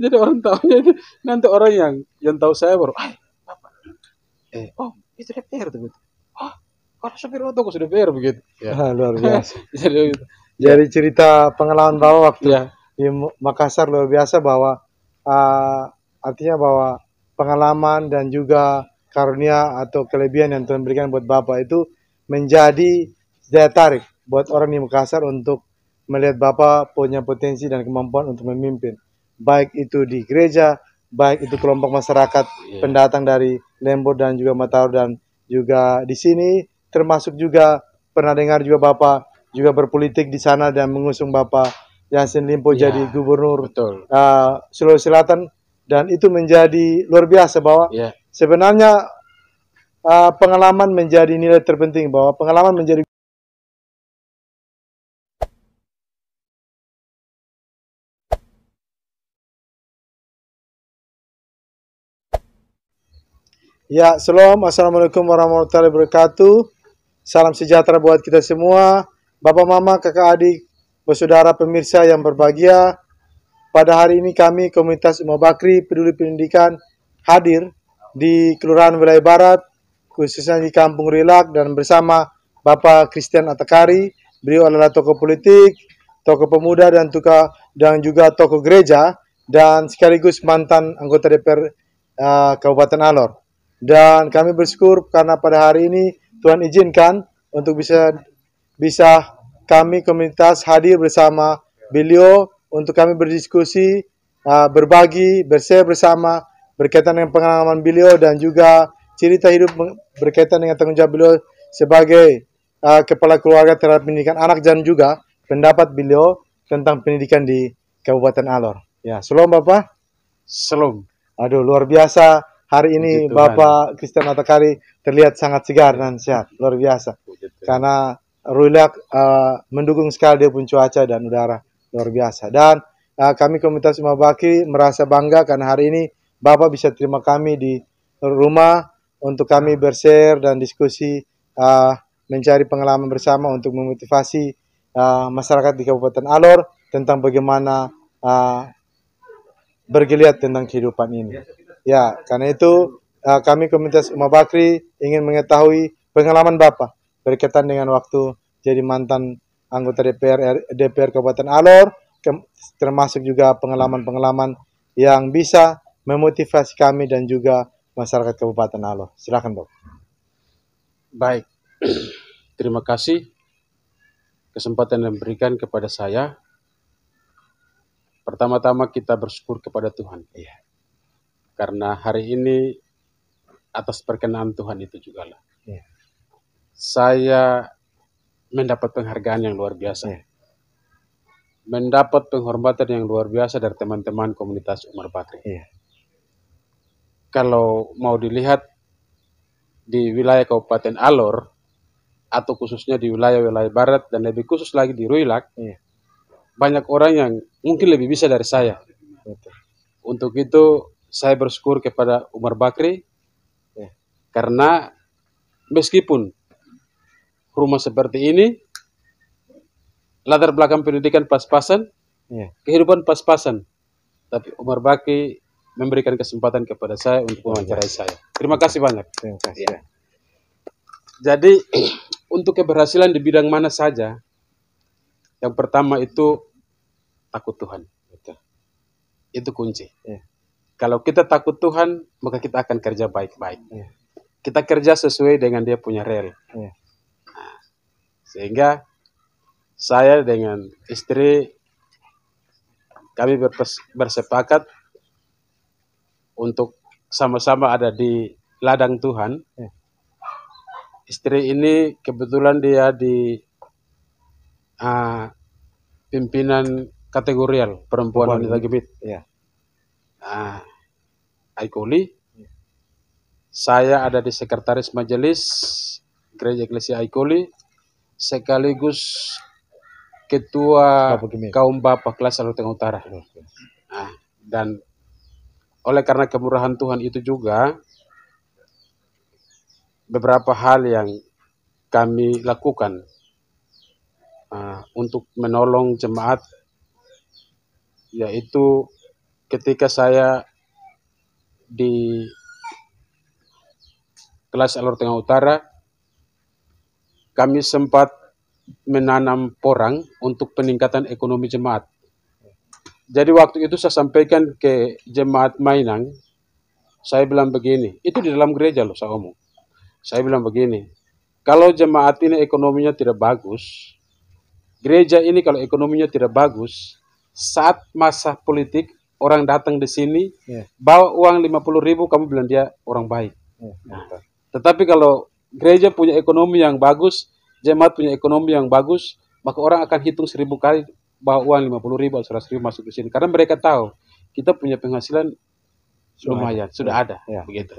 Jadi orang tahunya itu nanti orang yang tahu saya baru, bapak, oh itu DPR tuh, gitu. Oh, kalau supir oto kok sudah DPR begitu. Ya. Luar biasa. Jadi, Jadi cerita pengalaman Bapak waktu ya, di Makassar luar biasa bahwa artinya bahwa pengalaman dan juga karunia atau kelebihan yang Tuhan berikan buat Bapak itu menjadi daya tarik buat orang di Makassar untuk melihat Bapak punya potensi dan kemampuan untuk memimpin. Baik itu di gereja, baik itu kelompok masyarakat pendatang dari Lembur dan juga Mataur dan juga di sini, termasuk juga pernah dengar juga Bapak juga berpolitik di sana dan mengusung Bapak Yassin Limpo jadi gubernur Sulawesi Selatan, dan itu menjadi luar biasa bahwa sebenarnya pengalaman menjadi nilai terpenting, bahwa pengalaman menjadi ya. Assalamualaikum warahmatullahi wabarakatuh. Salam sejahtera buat kita semua, Bapak, Mama, Kakak, Adik, saudara pemirsa yang berbahagia. Pada hari ini kami komunitas Umar Bakri Peduli Pendidikan hadir di Kelurahan Wilayah Barat, khususnya di Kampung Rilak, dan bersama Bapak Christian Atakari. Beliau adalah tokoh politik, tokoh pemuda, dan juga tokoh gereja, dan sekaligus mantan anggota DPR Kabupaten Alor. Dan kami bersyukur karena pada hari ini Tuhan izinkan untuk bisa kami komunitas hadir bersama beliau untuk kami berdiskusi, berbagi, bershare bersama berkaitan dengan pengalaman beliau dan juga cerita hidup berkaitan dengan tanggung jawab beliau sebagai kepala keluarga terhadap pendidikan anak dan juga pendapat beliau tentang pendidikan di Kabupaten Alor. Ya, shalom Bapak. Shalom. Aduh, luar biasa. Hari ini Bapak Christian Atakari terlihat sangat segar dan sehat, luar biasa. Karena Ruilak mendukung sekali dia pun cuaca dan udara, luar biasa. Dan kami komunitas Umar Bakri merasa bangga karena hari ini Bapak bisa terima kami di rumah untuk kami bershare dan diskusi, mencari pengalaman bersama untuk memotivasi masyarakat di Kabupaten Alor tentang bagaimana bergeliat tentang kehidupan ini. Ya, karena itu kami komunitas Umar Bakri ingin mengetahui pengalaman Bapak berkaitan dengan waktu jadi mantan anggota DPR Kabupaten Alor, termasuk juga pengalaman-pengalaman yang bisa memotivasi kami dan juga masyarakat Kabupaten Alor. Silakan, Bapak. Baik, terima kasih kesempatan yang diberikan kepada saya. Pertama-tama kita bersyukur kepada Tuhan. Karena hari ini atas perkenan Tuhan itu juga lah. Saya mendapat penghargaan yang luar biasa. Mendapat penghormatan yang luar biasa dari teman-teman komunitas Umar Bakri. Kalau mau dilihat di wilayah Kabupaten Alor, atau khususnya di wilayah Barat, dan lebih khusus lagi di Ruilak, banyak orang yang mungkin lebih bisa dari saya. Untuk itu, saya bersyukur kepada Umar Bakri, karena meskipun rumah seperti ini, latar belakang pendidikan pas-pasan, kehidupan pas-pasan, tapi Umar Bakri memberikan kesempatan kepada saya untuk mewawancarai saya. Terima kasih banyak. Terima kasih. Jadi, untuk keberhasilan di bidang mana saja, yang pertama itu takut Tuhan. Itu kunci. Kalau kita takut Tuhan, maka kita akan kerja baik-baik. Kita kerja sesuai dengan dia punya rel. Nah, sehingga saya dengan istri, kami bersepakat untuk sama-sama ada di ladang Tuhan. Istri ini kebetulan dia di pimpinan kategorial perempuan wanita gemit. Aikoli. Saya ada di sekretaris majelis Gereja Eklesia Aikoli, sekaligus ketua kaum Bapak kelas Alor Tengah Utara. Dan oleh karena kemurahan Tuhan itu juga, beberapa hal yang kami lakukan untuk menolong jemaat, yaitu ketika saya di kelas Alor Tengah Utara, kami sempat menanam porang untuk peningkatan ekonomi jemaat. Jadi waktu itu saya sampaikan ke jemaat Mainang, saya bilang begini, itu di dalam gereja loh saya omong. Saya bilang begini, kalau jemaat ini ekonominya tidak bagus, gereja ini kalau ekonominya tidak bagus, saat masa politik orang datang di sini, bawa uang 50.000, kamu bilang dia orang baik. Tetapi kalau gereja punya ekonomi yang bagus, jemaat punya ekonomi yang bagus, maka orang akan hitung 1000 kali bawa uang 50.000 atau 100.000 masuk ke sini. Karena mereka tahu kita punya penghasilan lumayan, sudah ada, begitu.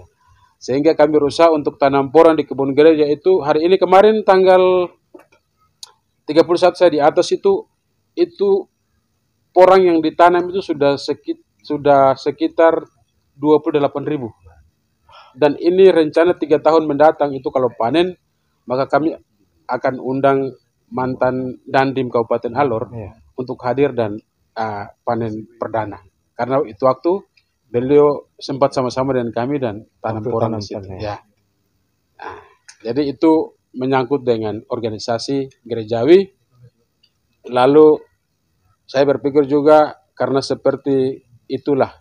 Sehingga kami berusaha untuk tanam porang di kebun gereja itu. Hari ini kemarin tanggal 31 saya di atas itu porang yang ditanam itu sudah sekitar 28.000. Dan ini rencana 3 tahun mendatang itu kalau panen, maka kami akan undang mantan Dandim Kabupaten Alor untuk hadir dan panen perdana. Karena itu waktu beliau sempat sama-sama dengan kami dan tanam porang di situ. Ya. Nah, jadi itu menyangkut dengan organisasi gerejawi. Lalu saya berpikir juga karena seperti itulah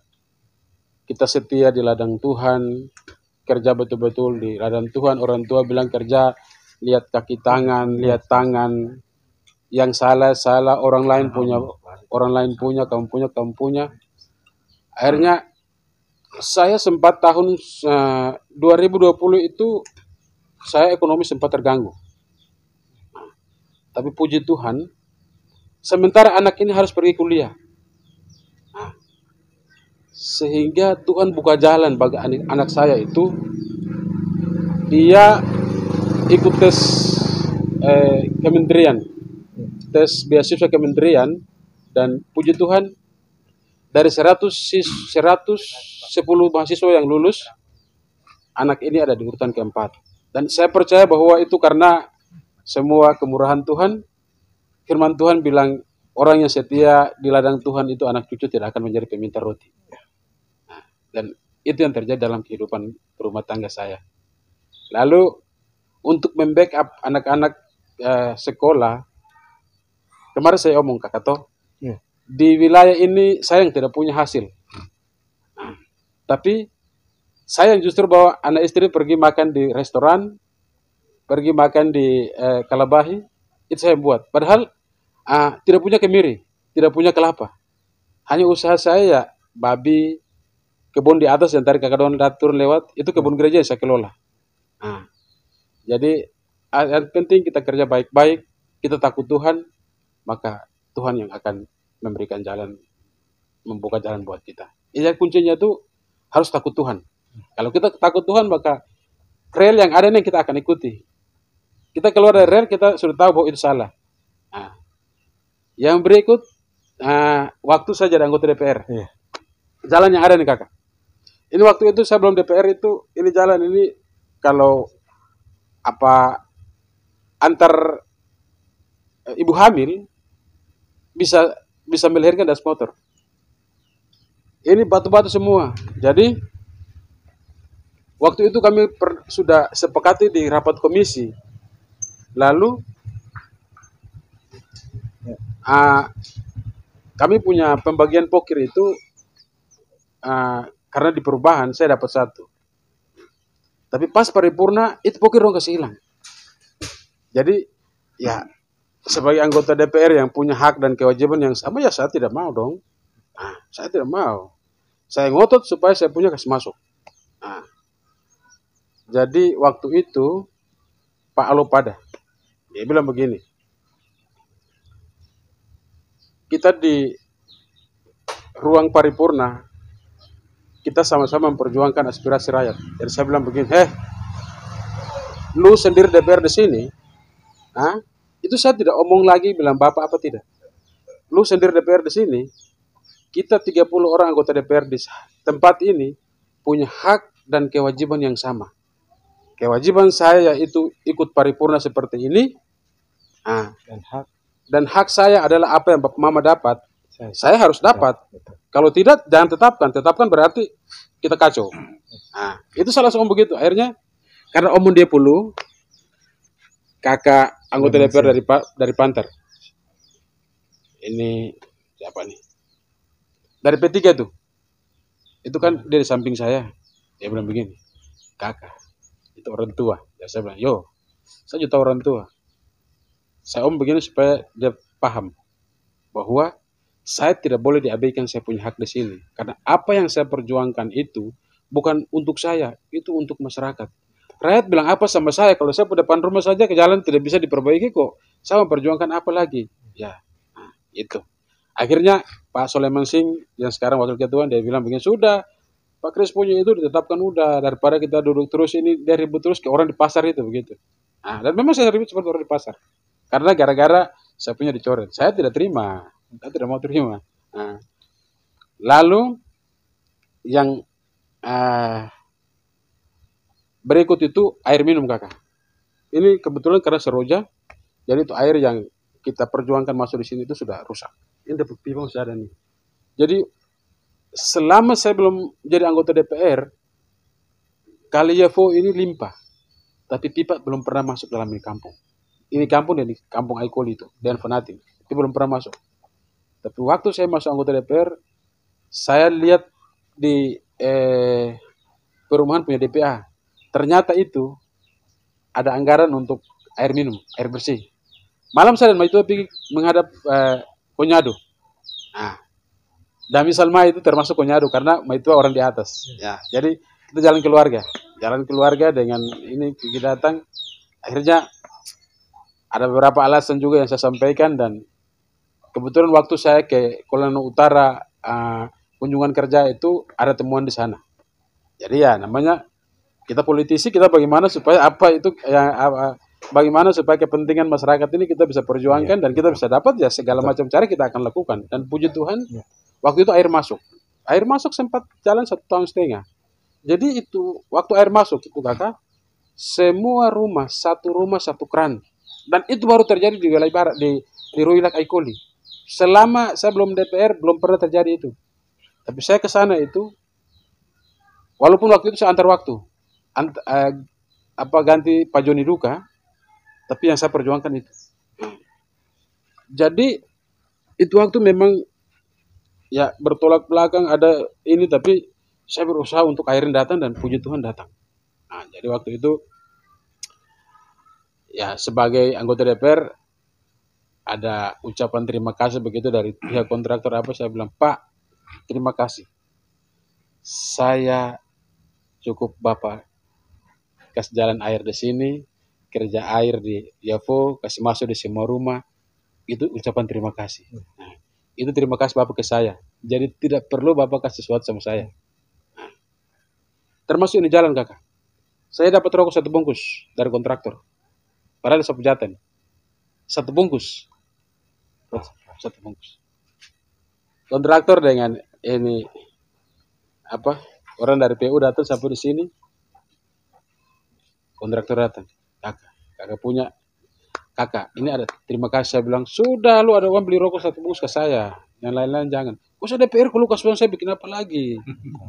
kita setia di ladang Tuhan, kerja betul-betul di ladang Tuhan. Orang tua bilang kerja, lihat kaki tangan, lihat tangan. Yang salah, orang lain punya, kamu punya. Akhirnya saya sempat tahun 2020 itu saya ekonomi sempat terganggu. Tapi puji Tuhan, sementara anak ini harus pergi kuliah. Sehingga Tuhan buka jalan bagi anak saya itu. Dia ikut tes kementerian, tes beasiswa kementerian, dan puji Tuhan dari 110 mahasiswa yang lulus, anak ini ada di urutan keempat. Dan saya percaya bahwa itu karena semua kemurahan Tuhan. Firman Tuhan bilang orang yang setia di ladang Tuhan itu anak cucu tidak akan menjadi peminta roti. Dan itu yang terjadi dalam kehidupan rumah tangga saya. Lalu untuk membackup anak-anak sekolah, kemarin saya omong kakak toh, di wilayah ini saya yang tidak punya hasil. Tapi saya yang justru bawa anak istri pergi makan di restoran, pergi makan di Kalabahi, itu saya buat. Padahal tidak punya kemiri, tidak punya kelapa. Hanya usaha saya ya, babi, kebun di atas yang tadi kakak Don turun lewat, itu kebun gereja yang saya kelola. Jadi yang penting kita kerja baik-baik, kita takut Tuhan, maka Tuhan yang akan memberikan jalan, membuka jalan buat kita. Yang kuncinya itu harus takut Tuhan. Kalau kita takut Tuhan, maka rel yang ada ini kita akan ikuti. Kita keluar dari rel, kita sudah tahu bahwa itu salah. Yang berikut, waktu saya jadi anggota DPR. Jalan yang ada nih kakak. Ini waktu itu saya belum DPR itu, ini jalan ini kalau antar ibu hamil bisa melahirkan das motor. Ini batu-batu semua. Jadi waktu itu kami sudah sepakati di rapat komisi. Lalu kami punya pembagian pokir itu karena di perubahan saya dapat 1. Tapi pas paripurna itu pokir dong kasih hilang. Jadi ya sebagai anggota DPR yang punya hak dan kewajiban yang sama, ya saya tidak mau dong. Saya tidak mau. Saya ngotot supaya saya punya kasih masuk. Jadi waktu itu Pak Alopada, dia bilang begini, kita di ruang paripurna, kita sama-sama memperjuangkan aspirasi rakyat. Jadi saya bilang begini, lu sendiri DPR di sini, itu saya tidak omong lagi bilang bapak apa tidak. Lu sendiri DPR di sini, kita 30 orang anggota DPR di tempat ini punya hak dan kewajiban yang sama. Kewajiban saya yaitu ikut paripurna seperti ini, dan hak saya adalah apa yang Bapak Mama dapat, Saya harus dapat. Kalau tidak, jangan tetapkan. Tetapkan berarti kita kacau. Nah, itu salah seorang begitu. Akhirnya, karena Om dia puluh, kakak anggota DPR dari Panter. Ini siapa nih? Dari P3 tuh. Itu kan dia di samping saya. Dia bilang begini, kakak, itu orang tua. Ya, saya bilang, yo, saya juga tahu orang tua. Saya Om begini supaya dia paham bahwa saya tidak boleh diabaikan saya punya hak di sini. Karena apa yang saya perjuangkan itu bukan untuk saya, itu untuk masyarakat. Rakyat bilang apa sama saya, kalau saya pada depan rumah saja ke jalan tidak bisa diperbaiki kok. Saya memperjuangkan apa lagi? Ya, nah, itu. Akhirnya Pak Soleman Singh yang sekarang wakil ketua dia bilang begini, sudah Pak Kris punya itu ditetapkan udah, daripada kita duduk terus ini dia ribut terus ke orang di pasar itu begitu. Nah, dan memang saya ribut seperti orang di pasar. Karena gara-gara saya punya dicoret. Saya tidak terima. Saya tidak mau terima. Nah, lalu yang berikut itu air minum kakak. Ini kebetulan karena seroja, jadi itu air yang kita perjuangkan masuk di sini itu sudah rusak. Ini dapat pipa masih ada nih. Jadi selama saya belum jadi anggota DPR, Kaliyevo ini limpah, tapi pipa belum pernah masuk dalam ini kampung. Ini kampung dan di kampung Aikoli itu, dan Fenating, itu belum pernah masuk. Tapi waktu saya masuk anggota DPR, saya lihat di perumahan punya DPA, ternyata itu ada anggaran untuk air minum, air bersih. Malam saya dan Maitua pergi menghadap Konyado. Nah, Dami Salma itu termasuk Konyado karena Maitua orang di atas. Ya, jadi kita jalan keluarga dengan ini kita datang. Akhirnya ada beberapa alasan juga yang saya sampaikan dan kebetulan waktu saya ke Kolano Utara kunjungan kerja itu ada temuan di sana. Jadi ya namanya kita politisi, kita bagaimana supaya apa itu bagaimana supaya kepentingan masyarakat ini kita bisa perjuangkan dan kita bisa dapat ya segala macam cara kita akan lakukan. Dan puji Tuhan waktu itu air masuk sempat jalan 1,5 tahun. Jadi itu waktu air masuk itu kakak, semua rumah satu keran dan itu baru terjadi di wilayah barat di Ruilak Aikoli. Selama saya belum DPR belum pernah terjadi itu. Tapi saya ke sana itu, walaupun waktu itu saya antar waktu, ganti Pak Joni Duka, tapi yang saya perjuangkan itu. Jadi itu waktu memang ya bertolak belakang ada ini, tapi saya berusaha untuk akhirnya datang dan puji Tuhan datang. Nah, jadi waktu itu ya sebagai anggota DPR ada ucapan terima kasih begitu dari pihak kontraktor apa, saya bilang, Pak, terima kasih. Saya cukup Bapak kasih jalan air di sini, kerja air di Yavo, kasih masuk di semua rumah. Itu ucapan terima kasih. Nah, itu terima kasih Bapak ke saya. Jadi tidak perlu Bapak kasih sesuatu sama saya. Nah, termasuk ini jalan kakak. Saya dapat rokok 1 bungkus dari kontraktor. Padahal sapu jatan. 1 bungkus. 1 bungkus. Kontraktor dengan ini orang dari PU datang sampai di sini. Kontraktor datang, kakak punya, kakak ini ada terima kasih. Saya bilang sudah lu ada uang beli rokok 1 bungkus ke saya, yang lain-lain jangan. Kok saya DPR kalau kasih uang saya bikin apa lagi?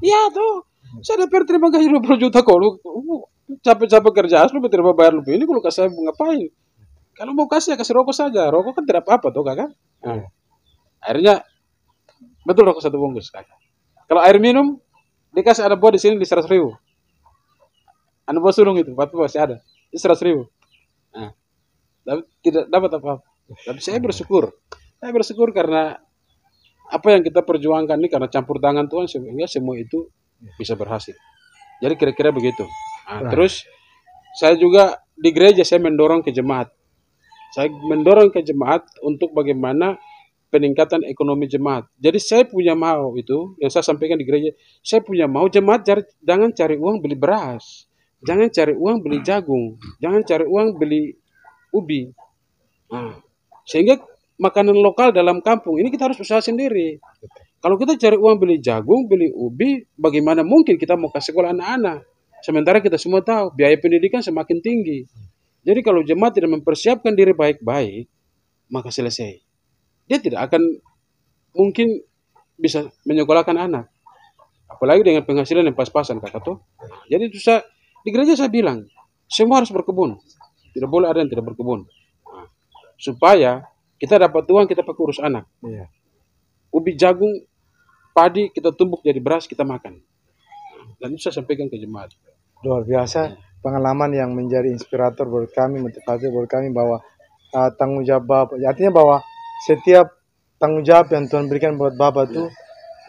Iya tuh, saya DPR terima kasih 20 juta kok lu capek-capek kerja, lu terima bayar lu ini kalau kasih saya ngapain? Kalau mau kasih ya kasih rokok saja, rokok kan tidak apa-apa tuh kakak. Nah, akhirnya betul rokok 1 bungkus kakak. Kalau air minum dikasih ada buah di sini di 100.000. Anu buah sulung itu, waktu masih ada, itu 100.000. Nah, tapi tidak dapat apa-apa. Tapi saya bersyukur. Saya bersyukur karena apa yang kita perjuangkan ini karena campur tangan Tuhan sehingga semua itu bisa berhasil. Jadi kira-kira begitu. Nah, terus saya juga di gereja saya mendorong ke jemaat. Saya mendorong ke jemaat untuk bagaimana peningkatan ekonomi jemaat. Jadi saya punya mau itu yang saya sampaikan di gereja. Saya punya mau jemaat jangan cari uang beli beras. Jangan cari uang beli jagung, jangan cari uang beli ubi. Nah, sehingga makanan lokal dalam kampung ini kita harus usaha sendiri. Kalau kita cari uang beli jagung, beli ubi, bagaimana mungkin kita mau kasih sekolah anak-anak? Sementara kita semua tahu biaya pendidikan semakin tinggi. Jadi kalau jemaat tidak mempersiapkan diri baik-baik, maka selesai. Dia tidak akan mungkin bisa menyekolahkan anak. Apalagi dengan penghasilan yang pas-pasan kakak tuh. Jadi itu di gereja saya bilang, semua harus berkebun. Tidak boleh ada yang tidak berkebun. Nah, supaya kita dapat uang, kita pakai urus anak. Iya. Ubi jagung, padi, kita tumbuk jadi beras, kita makan. Dan itu saya sampaikan ke jemaat. Luar biasa pengalaman yang menjadi inspirator buat kami, motivator buat kami bahwa tanggung jawab Bapak. Artinya bahwa setiap tanggung jawab yang Tuhan berikan buat Bapak itu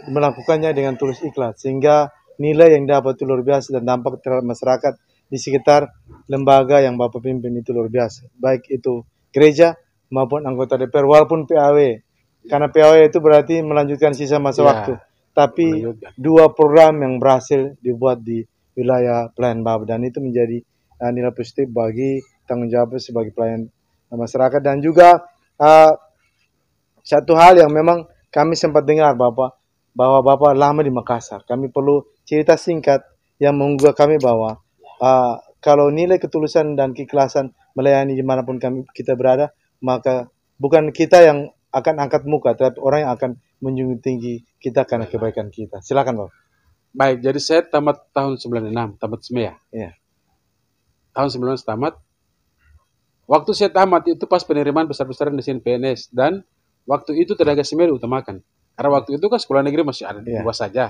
melakukannya dengan tulus ikhlas, sehingga nilai yang dapat itu luar biasa dan dampak terhadap masyarakat di sekitar lembaga yang Bapak pimpin itu luar biasa. Baik itu gereja maupun anggota DPR, walaupun PAW. Karena PAW itu berarti melanjutkan sisa masa waktu. Tapi dua program yang berhasil dibuat di wilayah pelayan Bapak, dan itu menjadi nilai positif bagi tanggung jawab sebagai pelayan masyarakat. Dan juga satu hal yang memang kami sempat dengar Bapak, bahwa Bapak lama di Makassar. Kami perlu cerita singkat yang menggugah kami bahwa kalau nilai ketulusan dan keikhlasan melayani dimanapun kita berada, maka bukan kita yang akan angkat muka, tetapi orang yang akan menjunjung tinggi kita karena kebaikan kita. Silakan Bapak. Baik, jadi saya tamat tahun 96, tamat SMEA. Iya. Tahun 96 tamat. Waktu saya tamat itu pas penerimaan besar-besaran di sini PNS, dan waktu itu tenaga SMEA diutamakan. Karena waktu itu kan sekolah negeri masih ada dua saja.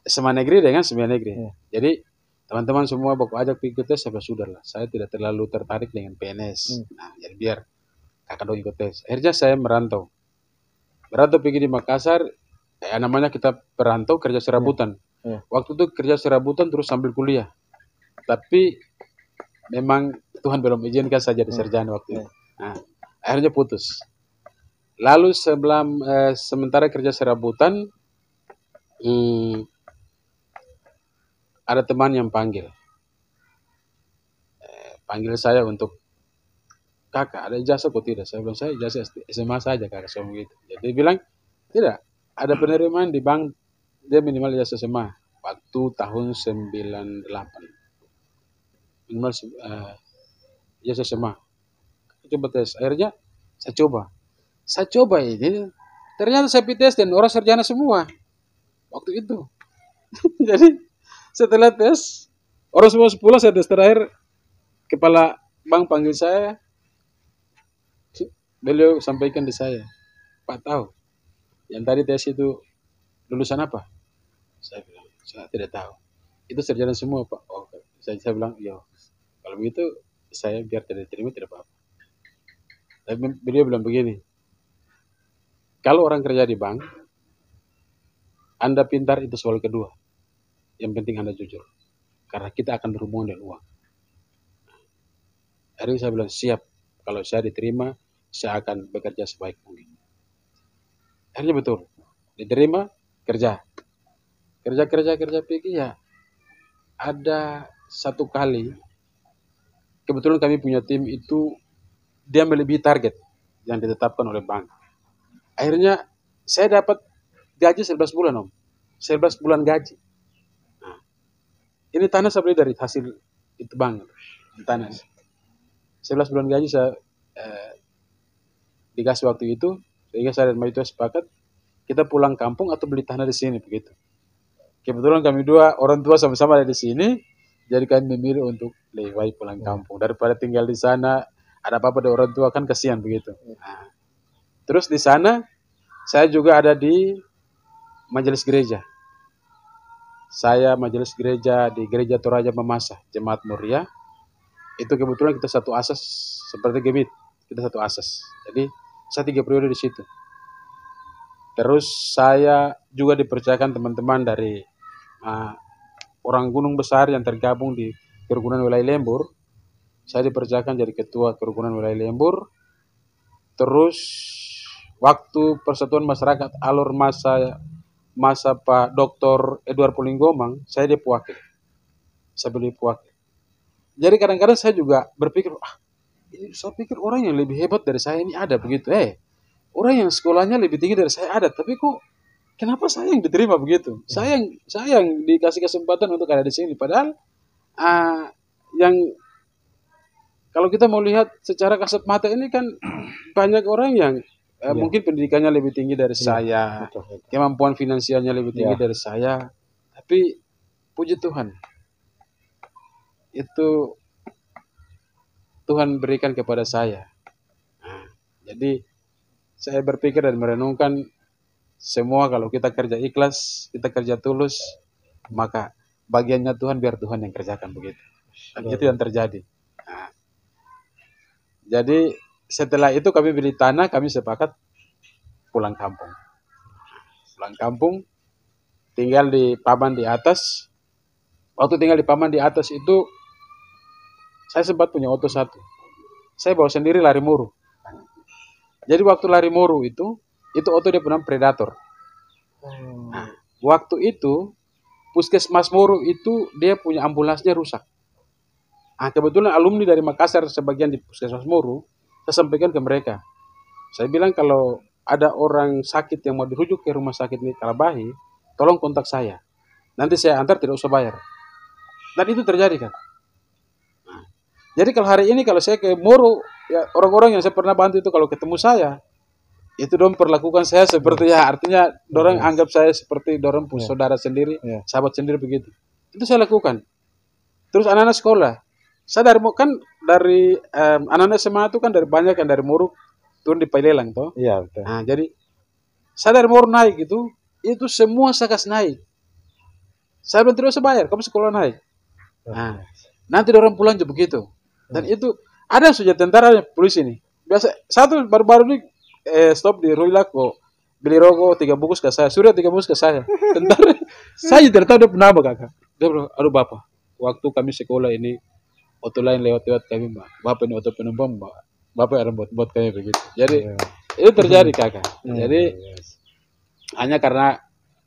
SMA negeri dengan SMEA negeri. Jadi teman-teman semua baku ajak ikut tes, saya sudah lah. Saya tidak terlalu tertarik dengan PNS. Nah, jadi biar kakak dong ikut tes. Akhirnya saya merantau. Merantau pergi di Makassar, namanya kita perantau kerja serabutan. Waktu itu kerja serabutan terus sambil kuliah. Tapi memang Tuhan belum izinkan saya jadi sarjana waktu itu. Nah, akhirnya putus. Lalu sebelum sementara kerja serabutan, ada teman yang panggil saya untuk, kakak ada ijazah kok tidak? Saya bilang saya ijazah SMA saja kakak, saya begitu. Jadi dia bilang tidak, ada penerimaan di bank, dia minimal ijazah SMA waktu tahun 98 minimal ijazah SMA. Coba tes, akhirnya saya coba ini, ternyata saya tes dan orang sarjana semua waktu itu. Jadi setelah tes, orang semua pulang, saya tes terakhir, kepala bank panggil saya, beliau sampaikan di saya, Pak tahu yang tadi tes itu lulusan apa? Saya bilang, saya tidak tahu. Itu sarjana semua Pak. Oh, saya bilang, ya kalau begitu saya biar tidak diterima tidak apa-apa. Tapi beliau bilang begini, kalau orang kerja di bank, Anda pintar itu soal kedua. Yang penting Anda jujur. Karena kita akan berhubungan dengan uang. Akhirnya saya bilang, siap. Kalau saya diterima, saya akan bekerja sebaik mungkin. Akhirnya betul. Diterima, kerja. Kerja pergi ya. Ada satu kali, kebetulan kami punya tim itu, dia melebihi target yang ditetapkan oleh bank. Akhirnya saya dapat gaji 11 bulan Om. 11 bulan gaji. Nah, ini tanah saya beli dari hasil itu bank. Tanah. 11 bulan gaji saya dikasih waktu itu, sehingga saya dan Maito sepakat kita pulang kampung atau beli tanah di sini begitu. Kebetulan kami dua orang tua sama-sama ada di sini, jadi kami memilih untuk lebih baik pulang kampung daripada tinggal di sana. Ada apa-apa dari orang tua kan kasihan begitu. Nah, terus di sana saya juga ada di majelis gereja. Saya majelis gereja di Gereja Toraja Mamasa, Jemaat Muria. Itu kebetulan kita satu asas seperti Gemit, kita satu asas. Jadi saya 3 periode di situ. Terus saya juga dipercayakan teman-teman dari orang Gunung Besar yang tergabung di Kerukunan Wilayah Lembur. Saya dipercayakan jadi ketua Kerukunan Wilayah Lembur. Terus waktu Persatuan Masyarakat Alor masa Pak Dr. Edward Pulinggomang, saya dia pewakil. Saya beli pewakil. Jadi kadang-kadang saya juga berpikir, saya pikir orang yang lebih hebat dari saya ini ada begitu. Orang yang sekolahnya lebih tinggi dari saya ada, tapi kok kenapa saya yang diterima begitu? Saya yang dikasih kesempatan untuk ada di sini. Padahal yang kalau kita mau lihat secara kasat mata ini kan banyak orang yang Mungkin pendidikannya lebih tinggi dari saya, betul. kemampuan finansialnya lebih tinggi dari saya, tapi puji Tuhan, itu Tuhan berikan kepada saya. Nah, jadi saya berpikir dan merenungkan semua kalau kita kerja ikhlas, kita kerja tulus, maka bagiannya Tuhan biar Tuhan yang kerjakan begitu. Dan itu yang terjadi. Nah, jadi setelah itu kami beli tanah, kami sepakat pulang kampung. Pulang kampung, tinggal di paman di atas. Waktu tinggal di paman di atas itu, saya sempat punya oto satu. Saya bawa sendiri lari muru. Jadi waktu lari muru itu oto dia punya predator. Nah, waktu itu, puskesmas muru itu dia punya ambulansnya rusak. Nah, kebetulan alumni dari Makassar sebagian di puskesmas muru, saya sampaikan ke mereka. Saya bilang kalau ada orang sakit yang mau dirujuk ke rumah sakit ini Kalabahi, tolong kontak saya. Nanti saya antar tidak usah bayar. Dan itu terjadi kan. Nah, jadi kalau hari ini kalau saya ke Moro, ya orang-orang yang saya pernah bantu itu kalau ketemu saya, itu dong perlakukan saya seperti artinya dorang anggap saya seperti dorang punya saudara sendiri, sahabat sendiri begitu. Itu saya lakukan. Terus anak-anak sekolah, saya dari anak-anak SMA itu kan dari banyak yang dari Moro turun di Pailelang toh. Iya, betul. Nah, jadi saya dari Moro naik itu semua saya kasih naik. Saya belum tidak usah bayar, kamu sekolah naik. Nah, nanti orang pulang juga begitu. Dan itu ada sudah tentara polisi nih. Biasa satu baru-baru ini stop di Ruilak kok beli rokok 3 bungkus ke saya, sudah 3 bungkus ke saya. Tentara saya tidak tahu dia kenapa kakak. Dia bilang, aduh bapak, waktu kami sekolah ini oto lain lewat kami, bapak ini oto penumpang, bapak ada buat kami begitu. Jadi itu terjadi kakak. Jadi hanya karena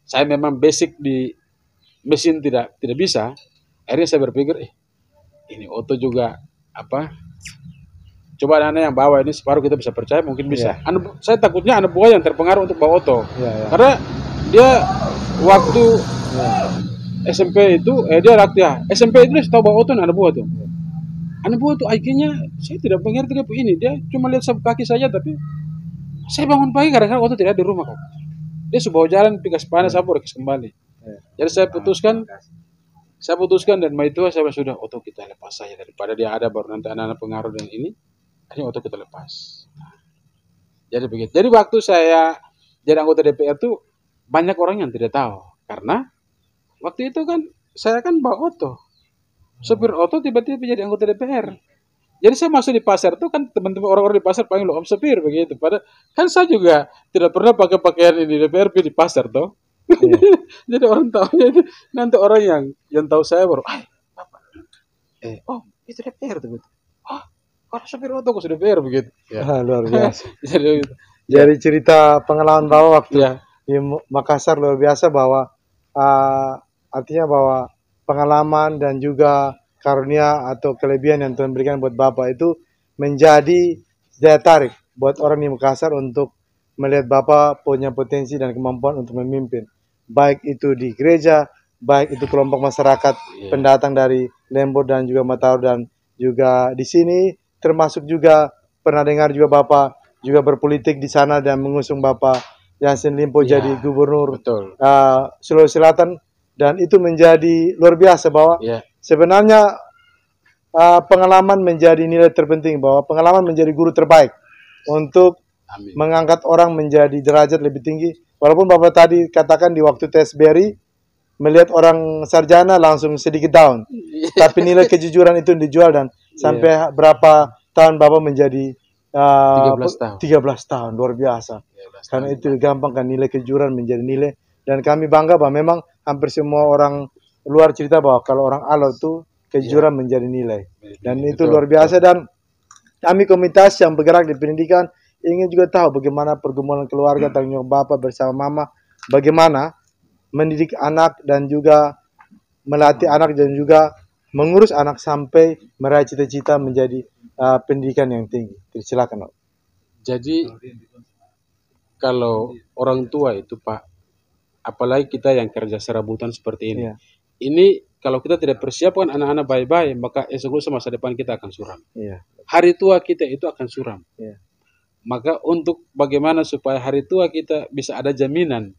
saya memang basic di mesin tidak bisa, akhirnya saya berpikir ini oto juga coba anak-anak yang bawa ini separuh kita bisa percaya mungkin bisa. Saya takutnya anak buah yang terpengaruh untuk bawa oto, karena dia waktu SMP itu dia rakyat SMP itu dia tahu bawa oto anak buah tuh. Anak buah tuh IQ-nya saya tidak mengerti dia ini, dia cuma lihat sapu kaki saja, tapi saya bangun pagi kadang-kadang oto tidak ada di rumah kan. Dia sudah jalan pikas panas apa kembali. Jadi saya putuskan dan itu saya sudah oto kita lepas saja daripada dia ada baru nanti anak-anak pengaruh dan ini, akhirnya oto kita lepas. Jadi begitu. Jadi waktu saya jadi anggota DPR tuh banyak orang yang tidak tahu karena waktu itu kan saya kan bawa oto, sopir oto tiba-tiba jadi anggota DPR. Jadi saya masuk di pasar tuh kan teman-teman orang-orang di pasar panggil lo om sopir begitu. Padahal kan saya juga tidak pernah pakai pakaian ini DPR di pasar toh. Jadi orang tahunya itu nanti orang yang tahu saya baru, bapak, oh itu DPR tuh begitu. Oh, kalau sopir oto kok sudah DPR begitu. Ya. Luar biasa. Jadi cerita pengalaman Bapak waktu di Makassar luar biasa bahwa artinya bahwa pengalaman dan juga karunia atau kelebihan yang Tuhan berikan buat Bapak itu menjadi daya tarik buat orang di Makassar untuk melihat Bapak punya potensi dan kemampuan untuk memimpin. Baik itu di gereja, baik itu kelompok masyarakat pendatang dari Lembur dan juga Mataur dan juga di sini, termasuk juga pernah dengar juga Bapak juga berpolitik di sana dan mengusung Bapak Jansen Limpo jadi gubernur Sulawesi Selatan, dan itu menjadi luar biasa bahwa sebenarnya pengalaman menjadi nilai terpenting, bahwa pengalaman menjadi guru terbaik untuk mengangkat orang menjadi derajat lebih tinggi. Walaupun Bapak tadi katakan di waktu tes BRI melihat orang sarjana langsung sedikit down, tapi nilai kejujuran itu dijual dan sampai berapa tahun Bapak menjadi 13 tahun, luar biasa. Karena itu gampang kan nilai kejujuran menjadi nilai, dan kami bangga bahwa memang hampir semua orang luar cerita bahwa kalau orang Alor itu kejujuran menjadi nilai, dan itu luar biasa. Dan kami komunitas yang bergerak di pendidikan ingin juga tahu bagaimana pergumulan keluarga, tanggung jawab Bapak bersama Mama, bagaimana mendidik anak dan juga melatih anak dan juga mengurus anak sampai meraih cita-cita menjadi pendidikan yang tinggi. Silakan, Pak. Jadi kalau orang tua itu Pak, apalagi kita yang kerja serabutan seperti ini, ini kalau kita tidak persiapkan anak-anak baik-baik, maka esok lusa masa depan kita akan suram. Hari tua kita itu akan suram. Maka untuk bagaimana supaya hari tua kita bisa ada jaminan,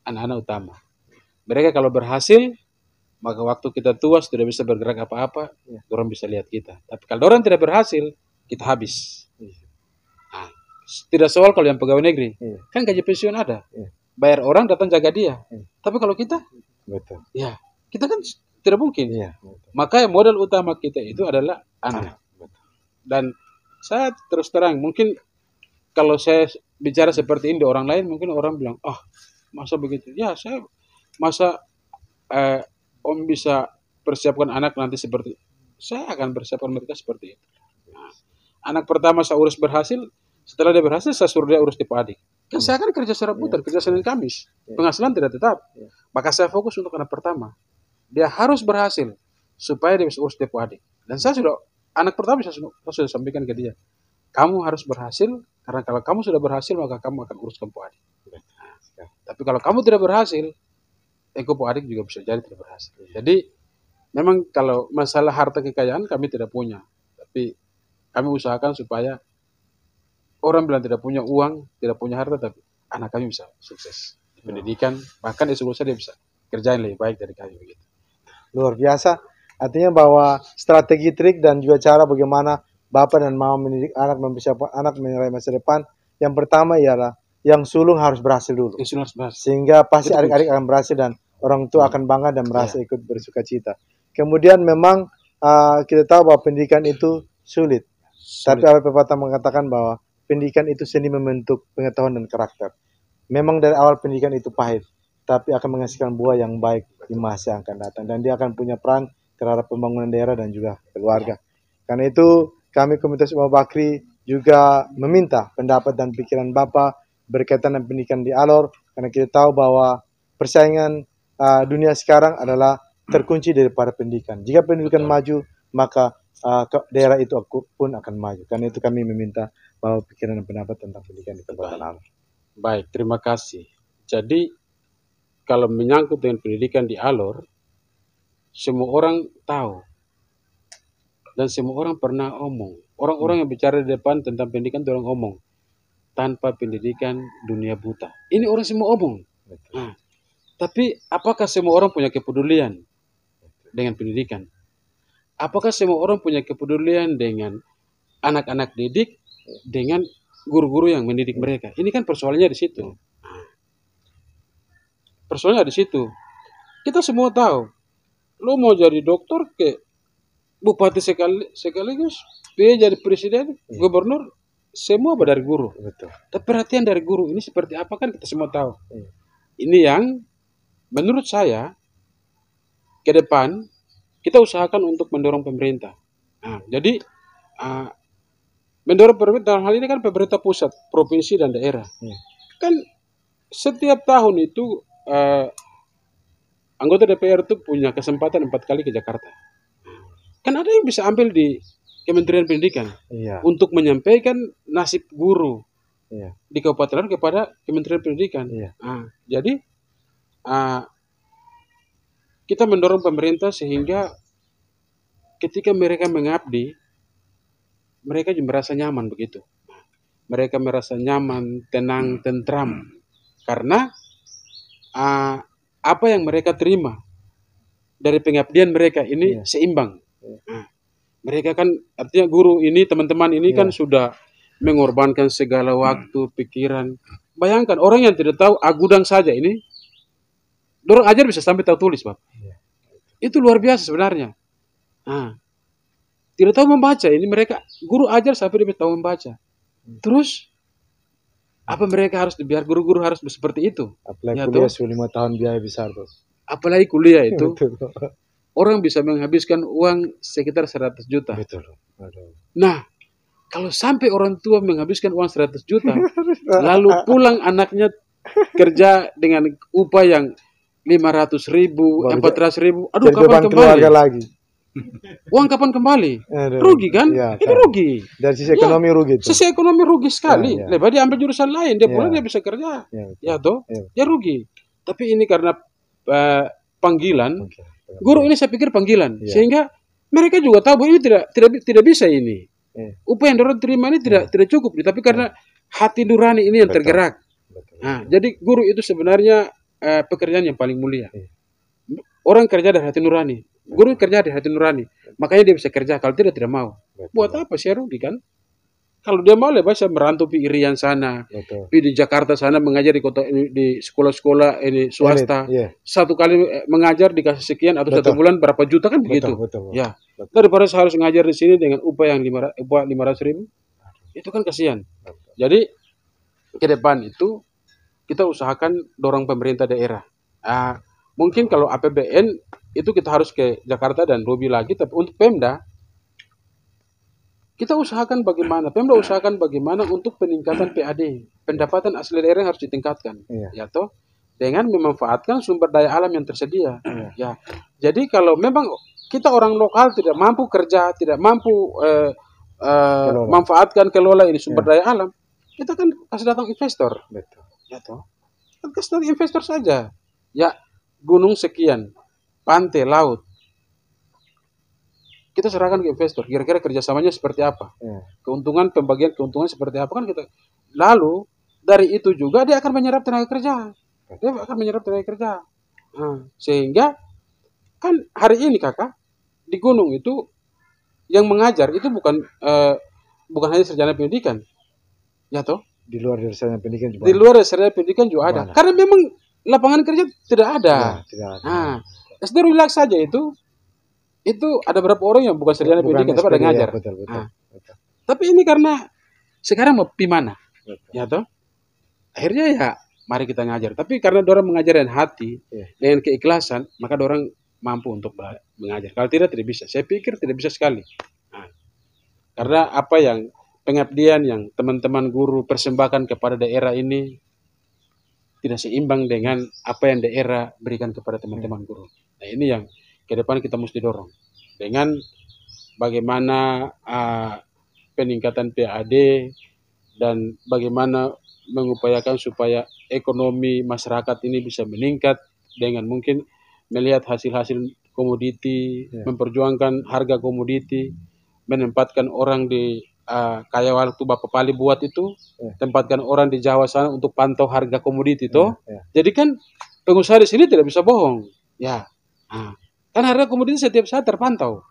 anak-anak utama. Mereka kalau berhasil, maka waktu kita tua sudah bisa bergerak apa-apa, orang bisa lihat kita. Tapi kalau orang tidak berhasil, kita habis. Nah, tidak soal kalau yang pegawai negeri, kan gaji pensiun ada, bayar orang datang jaga dia. Tapi kalau kita, ya kita kan tidak mungkin. Maka modal utama kita itu adalah anak. Dan saya terus terang, mungkin kalau saya bicara seperti ini di orang lain, mungkin orang bilang, masa begitu? Ya, masa Om bisa persiapkan anak nanti seperti, saya akan persiapkan mereka seperti itu. Nah, anak pertama saya urus berhasil, setelah dia berhasil saya suruh dia urus tipe adik. Kan saya kan kerja secara putar, kerja Senin Kamis, penghasilan tidak tetap. Maka saya fokus untuk anak pertama. Dia harus berhasil supaya dia bisa urus tipe adik. Dan saya sudah, anak pertama saya sudah sampaikan ke dia, kamu harus berhasil, karena kalau kamu sudah berhasil maka kamu akan urus tempo adik. Nah, tapi kalau kamu tidak berhasil, tempo adik juga bisa jadi tidak berhasil. Jadi memang kalau masalah harta kekayaan kami tidak punya, tapi kami usahakan supaya orang bilang tidak punya uang, tidak punya harta, tapi anak kami bisa sukses di pendidikan, bahkan di sekolah dia bisa kerjain lebih baik dari kami begitu. Luar biasa. Artinya bahwa strategi, trik, dan juga cara bagaimana bapak dan mama mendidik anak, mempersiapkan anak menilai masa depan. Yang pertama ialah yang sulung harus berhasil dulu. Sehingga pasti adik-adik akan berhasil dan orang tua akan bangga dan merasa ikut bersuka cita. Kemudian memang kita tahu bahwa pendidikan itu sulit. Tapi apa pepatah mengatakan bahwa pendidikan itu seni membentuk pengetahuan dan karakter. Memang dari awal pendidikan itu pahit, tapi akan menghasilkan buah yang baik di masa yang akan datang. Dan dia akan punya peran terhadap pembangunan daerah dan juga keluarga. Karena itu kami Komunitas Umar Bakri juga meminta pendapat dan pikiran Bapak berkaitan dengan pendidikan di Alor. Karena kita tahu bahwa persaingan dunia sekarang adalah terkunci daripada pendidikan. Jika pendidikan maju, maka daerah itu pun akan maju. Karena itu kami meminta bahwa pikiran dan pendapat tentang pendidikan di Kabupaten Alor. Baik, terima kasih. Jadi kalau menyangkut dengan pendidikan di Alor, semua orang tahu dan semua orang pernah omong. Orang-orang yang bicara di depan tentang pendidikan itu orang omong, tanpa pendidikan dunia buta. Ini orang semua omong. Nah, tapi apakah semua orang punya kepedulian dengan pendidikan? Apakah semua orang punya kepedulian dengan anak-anak didik, dengan guru-guru yang mendidik mereka? Ini kan persoalannya di situ. Persoalannya di situ. Kita semua tahu, lo mau jadi dokter ke bupati sekaligus, jadi presiden, gubernur, semua dari guru. Tapi perhatian dari guru ini seperti apa kan kita semua tahu. Ini yang menurut saya ke depan kita usahakan untuk mendorong pemerintah. Nah, jadi mendorong pemerintah dalam hal ini kan pemerintah pusat, provinsi dan daerah. Kan setiap tahun itu anggota DPR itu punya kesempatan 4 kali ke Jakarta. Kan ada yang bisa ambil di Kementerian Pendidikan untuk menyampaikan nasib guru di Kabupaten kepada Kementerian Pendidikan. Jadi kita mendorong pemerintah sehingga ketika mereka mengabdi, mereka juga merasa nyaman begitu. Mereka merasa nyaman, tenang, tentram. Karena apa yang mereka terima dari pengabdian mereka ini seimbang. Mereka kan artinya guru ini, teman-teman ini kan sudah mengorbankan segala waktu, pikiran. Bayangkan orang yang tidak tahu agudang saja ini, dorong ajar bisa sampai tahu tulis, Bapak. Itu luar biasa sebenarnya. Tidak tahu membaca, ini mereka guru ajar sampai dia tahu membaca. Terus apa mereka harus biar guru-guru harus seperti itu? Apalagi kuliah 5 tahun biaya besar tuh. Apalagi kuliah itu. Orang bisa menghabiskan uang sekitar 100 juta. Nah, kalau sampai orang tua menghabiskan uang 100 juta, lalu pulang anaknya kerja dengan upah yang 500.000, 400.000, aduh kapan kembali? Lagi. Uang kapan kembali? Rugi kan? Itu rugi. Dari sisi ekonomi rugi. Sisi ekonomi rugi sekali. Lebih dia ambil jurusan lain, dia pulang dia bisa kerja. Ya rugi. Tapi ini karena panggilan. Guru ini saya pikir panggilan, sehingga mereka juga tahu bahwa ini tidak bisa ini. Upah yang dorang terima ini tidak cukup, tapi karena hati nurani ini yang tergerak. Nah, jadi guru itu sebenarnya pekerjaan yang paling mulia. Orang kerja dari hati nurani, guru kerja dari hati nurani, makanya dia bisa kerja. Kalau tidak mau. Buat apa sih rugi kan? Kalau dia mau lebih bisa merantau di Irian sana, di Jakarta sana mengajar di sekolah-sekolah ini swasta. Satu kali mengajar dikasih sekian atau 1 bulan berapa juta kan begitu. Ya, daripada harus mengajar di sini dengan upah yang 500.000, itu kan kasihan. Jadi ke depan itu kita usahakan dorong pemerintah daerah. Mungkin kalau APBN itu kita harus ke Jakarta dan lebih lagi, tapi untuk Pemda kita usahakan bagaimana, Pemda usahakan bagaimana untuk peningkatan PAD, pendapatan asli daerah harus ditingkatkan, ya toh, dengan memanfaatkan sumber daya alam yang tersedia. Ya, jadi kalau memang kita orang lokal tidak mampu kerja, tidak mampu manfaatkan kelola ini sumber daya alam, kita kan kasih datang investor, ya toh, kan kasih datang investor saja, ya gunung sekian, pantai, laut. Kita serahkan ke investor, kira-kira kerjasamanya seperti apa, keuntungan, pembagian keuntungan seperti apa kan kita. Lalu dari itu juga dia akan menyerap tenaga kerja, sehingga kan hari ini kakak di gunung itu yang mengajar itu bukan hanya sarjana pendidikan, ya toh. Di luar dari sarjana pendidikan juga. Di luar dari sarjana pendidikan juga ada, karena memang lapangan kerja tidak ada. SD Ruilak saja itu ada berapa orang yang bukan sarjana pendidikan tapi ada ngajar. Betul. Tapi ini karena sekarang mau pi mana, ya toh? Akhirnya ya mari kita ngajar. Tapi karena dorang mengajar dengan hati, dengan keikhlasan, maka dorang mampu untuk mengajar. Kalau tidak bisa. Saya pikir tidak bisa sekali. Karena apa yang pengabdian yang teman-teman guru persembahkan kepada daerah ini tidak seimbang dengan apa yang daerah berikan kepada teman-teman guru. Nah ini yang ke depan kita mesti dorong dengan bagaimana peningkatan PAD dan bagaimana mengupayakan supaya ekonomi masyarakat ini bisa meningkat dengan mungkin melihat hasil-hasil komoditi, memperjuangkan harga komoditi, menempatkan orang di kayak waktu Bapak Pali buat itu, tempatkan orang di Jawa sana untuk pantau harga komoditi itu. Jadi kan pengusaha di sini tidak bisa bohong, ya. Kan harga komoditi setiap saat terpantau.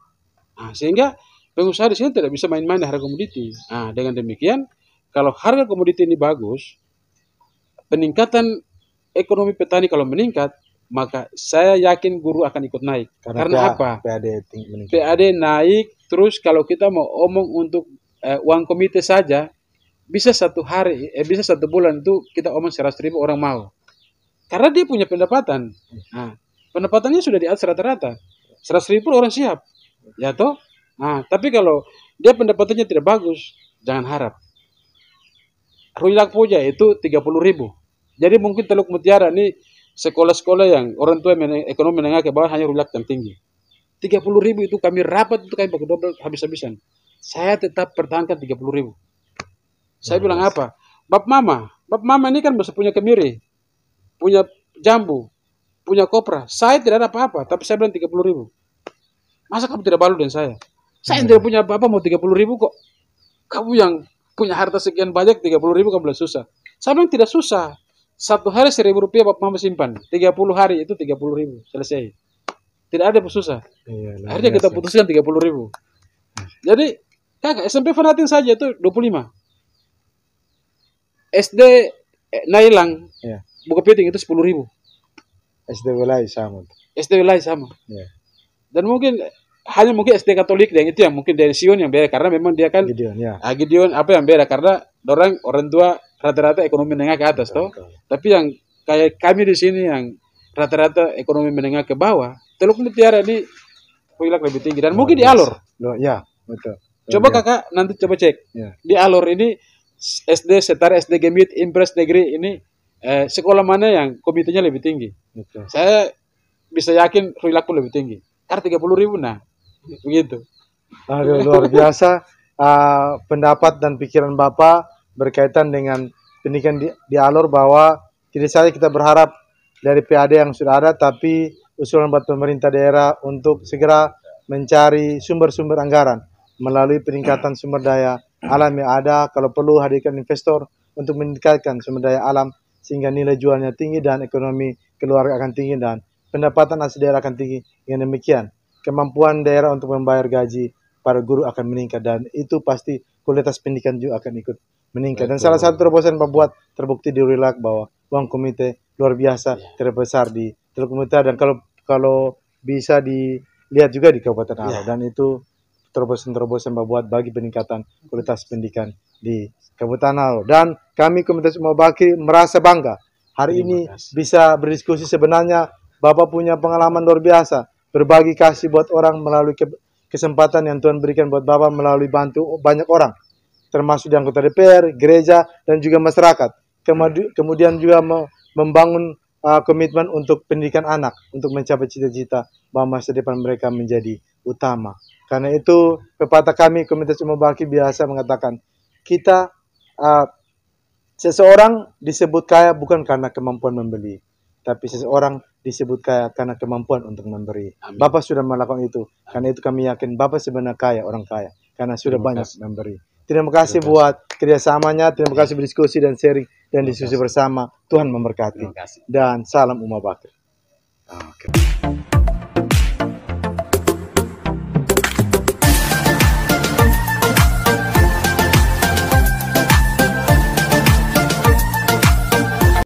Sehingga pengusaha di sini tidak bisa main-main harga komoditi. Dengan demikian, kalau harga komoditi ini bagus, peningkatan ekonomi petani kalau meningkat, maka saya yakin guru akan ikut naik. Karena apa? PAD naik, terus kalau kita mau omong untuk uang komite saja, bisa 1 hari, bisa 1 bulan itu kita omong 100.000 orang mau. Karena dia punya pendapatan. Pendapatannya sudah di atas rata-rata. 100.000 orang siap. Ya toh? Tapi kalau dia pendapatannya tidak bagus, jangan harap. Ruilak Puja itu 30.000. Jadi mungkin Teluk Mutiara ini sekolah-sekolah yang orang tua ekonomi menengah ke bawah hanya Ruilak yang tinggi. 30.000 itu kami rapat, itu kami pakai double habis-habisan. Saya tetap pertahankan 30.000. Saya bilang apa? Bap Mama ini kan masih punya Kemiri, punya Jambu, punya Kopra. Saya tidak ada apa-apa, tapi saya bilang 30.000. Masa kamu tidak balu dengan saya? Saya yang tidak punya apa-apa mau 30.000 kok. Kamu yang punya harta sekian banyak 30.000 kamu bilang susah. Saya bilang tidak susah. 1 hari 1.000 rupiah Bapak Mama simpan. 30 hari itu 30.000 selesai. Tidak ada yang susah. Akhirnya kita putuskan 30.000. Jadi kakak SMP Fanatin saja itu 25. SD Nailang buka piting itu 10.000. SD wilayah sama. SD wilayah sama. Dan mungkin hanya mungkin SD Katolik yang itu yang mungkin dari Sion yang beda karena memang dia kan Gideon apa yang beda karena orang tua rata-rata ekonomi menengah ke atas toh. Tapi yang kayak kami di sini yang rata-rata ekonomi menengah ke bawah, Teluk Mutiara ini Ruilak lebih tinggi dan mungkin di Alor. Betul. Coba kakak nanti coba cek di Alor ini SD Setara, SD Gemit, Impres Negeri ini sekolah mana yang komitenya lebih tinggi. Saya bisa yakin Ruilak pun lebih tinggi. Karena 30.000 nah begitu. Luar biasa pendapat dan pikiran Bapak berkaitan dengan pendidikan di Alor bahwa tidak saja kita berharap dari PAD yang sudah ada, tapi usulan buat pemerintah daerah untuk segera mencari sumber-sumber anggaran. melalui peningkatan sumber daya alam yang ada. Kalau perlu hadirkan investor untuk meningkatkan sumber daya alam sehingga nilai jualnya tinggi dan ekonomi keluarga akan tinggi dan pendapatan asli daerah akan tinggi. Dengan demikian, kemampuan daerah untuk membayar gaji para guru akan meningkat dan itu pasti kualitas pendidikan juga akan ikut meningkat. Dan salah satu terobosan membuat terbukti di Ruilac bahwa uang komite luar biasa terbesar di Teluk Komite dan kalau bisa dilihat juga di Kabupaten Aro dan itu terobosan-terobosan membuat bagi peningkatan kualitas pendidikan di Kabupaten Aro. Dan kami Komunitas Umat Bakri merasa bangga hari ini bisa berdiskusi. Sebenarnya Bapak punya pengalaman luar biasa berbagi kasih buat orang melalui kesempatan yang Tuhan berikan buat Bapak melalui bantu banyak orang termasuk di anggota DPR, gereja dan juga masyarakat. Kemudian juga membangun komitmen untuk pendidikan anak untuk mencapai cita-cita bahwa masa depan mereka menjadi utama. Karena itu pepatah kami Komunitas Umat Bakri biasa mengatakan kita seseorang disebut kaya bukan karena kemampuan membeli, tapi seseorang disebut kaya karena kemampuan untuk memberi. Amin. Bapak sudah melakukan itu. Karena itu kami yakin Bapak sebenarnya kaya, orang kaya karena sudah banyak memberi. Terima kasih buat kerjasamanya. Terima kasih berdiskusi dan sharing dan diskusi bersama. Tuhan memberkati. Dan salam Umat Bakri. Okay.